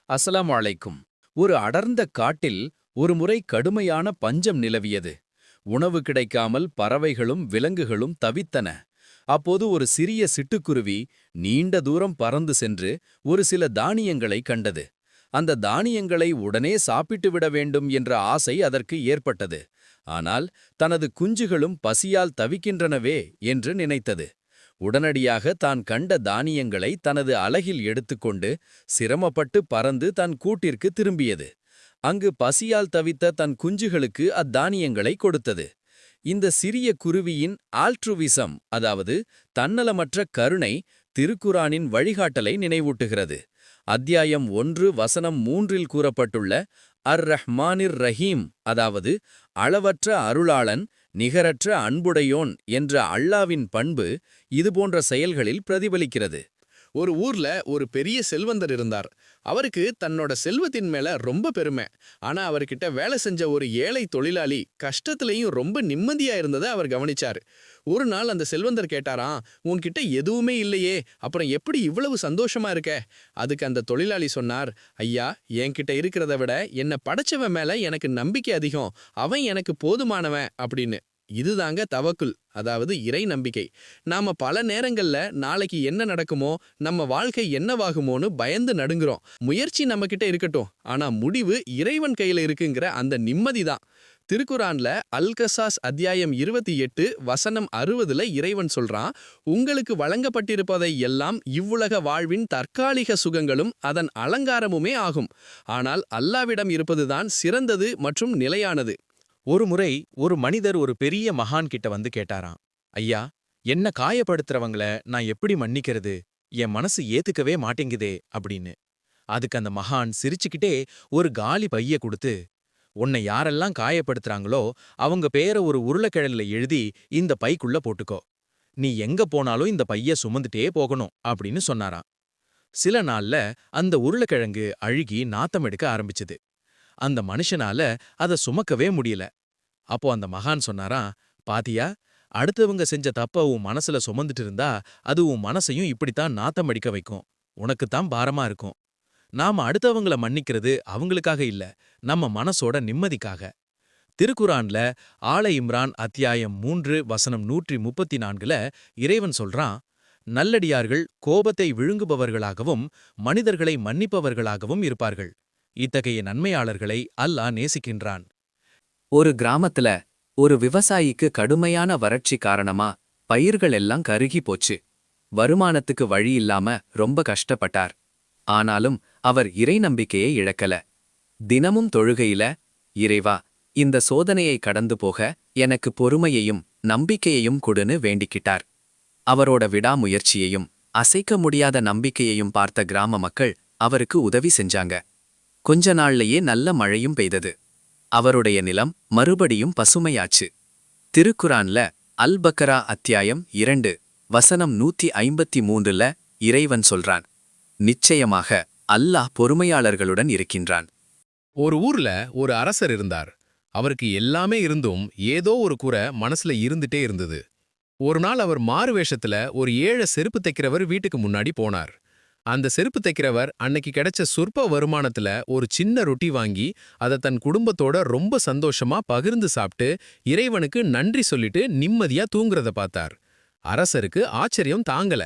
அஸ்ஸலாமு அலைக்கும். ஒரு அடர்ந்த காட்டில் ஒருமுறை கடுமையான பஞ்சம் நிலவியது. உணவு கிடைக்காமல் பறவைகளும் விலங்குகளும் தவித்தன. அப்போது ஒரு சிறிய சிட்டுக்குருவி நீண்ட தூரம் பறந்து சென்று ஒரு சில தானியங்களை கண்டது. அந்த தானியங்களை உடனே சாப்பிட்டு விட வேண்டும் என்ற ஆசை அதற்கு ஏற்பட்டது. ஆனால் தனது குஞ்சுகளும் பசியால் தவிக்கின்றனவே என்று நினைத்தது. உடனடியாக தான் கண்ட தானியங்களை தனது அலகில் எடுத்துக்கொண்டு சிரமப்பட்டு பறந்து தன் கூட்டிற்கு திரும்பியது. அங்கு பசியால் தவித்த தன் குஞ்சுகளுக்கு அத்தானியங்களை கொடுத்தது. இந்த சிறிய குருவியின் ஆல்ட்ருவிசம், அதாவது தன்னலமற்ற கருணை, திருக்குரானின் வழிகாட்டலை நினைவூட்டுகிறது. அத்தியாயம் 1 வசனம் 3 கூறப்பட்டுள்ள அர்-ரஹ்மானிர் ரஹீம், அதாவது அளவற்ற அருளாளன், நிகரற்ற அன்புடையோன் என்ற அல்லாவின் பண்பு இதுபோன்ற செயல்களில் பிரதிபலிக்கிறது. ஒரு ஊர்ல ஒரு பெரிய செல்வந்தர் இருந்தார். அவருக்கு தன்னோட செல்வத்தின் மேல ரொம்ப பெருமை. ஆனா அவர்கிட்ட வேலை செஞ்ச ஒரு ஏழை தொழிலாளி கஷ்டத்திலையும் ரொம்ப நிம்மதியா இருந்ததை அவர் கவனிச்சாரு. ஒரு நாள் அந்த செல்வந்தர் கேட்டாராம், உன்கிட்ட எதுவுமே இல்லையே, அப்புறம் எப்படி இவ்வளவு சந்தோஷமா இருக்க? அதுக்கு அந்த தொழிலாளி சொன்னார், ஐயா, என்கிட்ட இருக்கிறத விட என்னை படைச்சவன் மேல எனக்கு நம்பிக்கை அதிகம், அவன் எனக்கு போதுமானவன் அப்படின்னு. இதுதாங்க தவக்குல், அதாவது இறை நம்பிக்கை. நாம பல நேரங்கள்ல நாளைக்கு என்ன நடக்குமோ, நம்ம வாழ்க்கை என்னவாகுமோன்னு பயந்து நடுங்குறோம். முயற்சி நம்ம கிட்ட இருக்கட்டும், ஆனா முடிவு இறைவன் கையில இருக்குங்கிற அந்த நிம்மதி தான். திருக்குரான்ல அல்-கசாஸ் அத்தியாயம் 28 வசனம் 60ல இறைவன் சொல்றான், உங்களுக்கு வழங்கப்பட்டிருப்பதை எல்லாம் இவ்வுலக வாழ்வின் தற்காலிக சுகங்களும் அதன் அலங்காரமுமே ஆகும். ஆனால் அல்லாவிடம் இருப்பதுதான் சிறந்தது மற்றும் நிலையானது. ஒருமுறை ஒரு மனிதர் ஒரு பெரிய மகான் கிட்ட வந்து கேட்டாராம், ஐயா, என்ன காயப்படுத்துறவங்கள நான் எப்படி மன்னிக்கிறது? என் மனசு ஏத்துக்கவே மாட்டேங்குதே அப்படின்னு. அதுக்கு அந்த மகான் சிரிச்சுக்கிட்டே ஒரு காலி பைய கொடுத்து, உன்னை யாரெல்லாம் காயப்படுத்துறாங்களோ அவங்க பேரை ஒரு உருளைக்கிழங்குல எழுதி இந்த பைக்குள்ள போட்டுக்கோ. நீ எங்க போனாலும் இந்த பைய சுமந்துட்டே போகணும் அப்படின்னு சொன்னாராம். சில நாள்ல அந்த உருளைக்கிழங்கு அழுகி நாத்தம் எடுக்க ஆரம்பிச்சுது. அந்த மனுஷனால அத சுமக்கவே முடியல. அப்போ அந்த மகான் சொன்னாராம், பாத்தியா, அடுத்தவங்க செஞ்ச தப்ப உன் மனசுல சுமந்துட்டு இருந்தா அது உன் மனசையும் இப்படித்தான் நாத்தம் அடிக்க வைக்கும். உனக்குத்தான் பாரமா இருக்கும். நாம அடுத்தவங்கள மன்னிக்கிறது அவங்களுக்காக இல்ல, நம்ம மனசோட நிம்மதிக்காக. திருக்குரான்ல ஆல இம்ரான் அத்தியாயம் 3 வசனம் 134ல இறைவன் சொல்றான், நல்லடியார்கள் கோபத்தை விழுங்குபவர்களாகவும் மனிதர்களை மன்னிப்பவர்களாகவும் இருப்பார்கள். இத்தகைய நன்மையாளர்களை அல்லாஹ் நேசிக்கின்றான். ஒரு கிராமத்துல ஒரு விவசாயிக்கு கடுமையான வறட்சி காரணமா பயிர்கள் எல்லாம் கருகி போச்சு. வருமானத்துக்கு வழி இல்லாம ரொம்ப கஷ்டப்பட்டார். ஆனாலும் அவர் இறை நம்பிக்கையை இழக்கல. தினமும் தொழுகையில, இறைவா, இந்த சோதனையை கடந்து போக எனக்கு பொறுமையையும் நம்பிக்கையையும் கொடுன்னு வேண்டிக்கிட்டார். அவரோட விடாமுயற்சியையும் அசைக்க முடியாத நம்பிக்கையையும் பார்த்த கிராம மக்கள் அவருக்கு உதவி செஞ்சாங்க. கொஞ்ச நாள்லயே நல்ல மழையும் பெய்தது. அவருடைய நிலம் மறுபடியும் பசுமையாச்சு. திருக்குரான்ல அல்-பக்கரா அத்தியாயம் 2 வசனம் 153ல இறைவன் சொல்றான், நிச்சயமாக அல்லாஹ் பொறுமையாளர்களுடன் இருக்கின்றான். ஒரு ஊர்ல ஒரு அரசர் இருந்தார். அவருக்கு எல்லாமே இருந்தும் ஏதோ ஒரு குறை மனசுல இருந்துட்டே இருந்தது. ஒரு நாள் அவர் மாறு வேஷத்துல ஒரு ஏழை செருப்பு தைக்கிறவர் வீட்டுக்கு முன்னாடி போனார். அந்த செருப்பு தைக்கிறவர் அன்னைக்கு கிடைச்ச சொற்ப வருமானத்துல ஒரு சின்ன ரொட்டி வாங்கி அதை தன் குடும்பத்தோட ரொம்ப சந்தோஷமா பகிர்ந்து சாப்பிட்டு இறைவனுக்கு நன்றி சொல்லிட்டு நிம்மதியா தூங்குறத பார்த்தார். அரசருக்கு ஆச்சரியம் தாங்கல.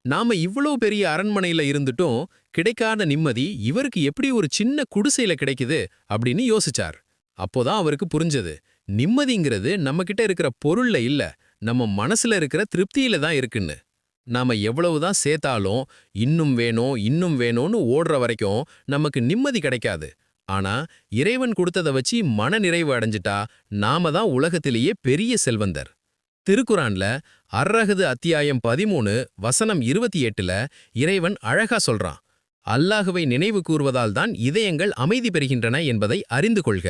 நாம இவ்வளோ பெரிய அரண்மனையில இருந்துட்டும் கிடைக்காத நிம்மதி இவருக்கு எப்படி ஒரு சின்ன குடிசையில கிடைக்குது அப்படின்னு யோசிச்சார். அப்போதான் அவருக்கு புரிஞ்சது, நிம்மதிங்கிறது நம்ம கிட்ட இருக்கிற பொருள்ல இல்ல, நம்ம மனசுல இருக்கிற திருப்தியில தான் இருக்குன்னு. நாம எவ்வளவுதான் சேர்த்தாலும் இன்னும் வேணும் இன்னும் வேணும்னு ஓடுற வரைக்கும் நமக்கு நிம்மதி கிடைக்காது. ஆனா இறைவன் கொடுத்ததை வச்சு மன நிறைவு அடைஞ்சிட்டா நாம தான் உலகத்திலேயே பெரிய செல்வந்தர். திருக்குரான்ல அர்-ரஹ்து அத்தியாயம் 13 வசனம் 28ல இறைவன் அழகா சொல்றான், அல்லாஹுவை நினைவு கூர்வதால் தான் இதயங்கள் அமைதி பெறுகின்றன என்பதை அறிந்து கொள்க.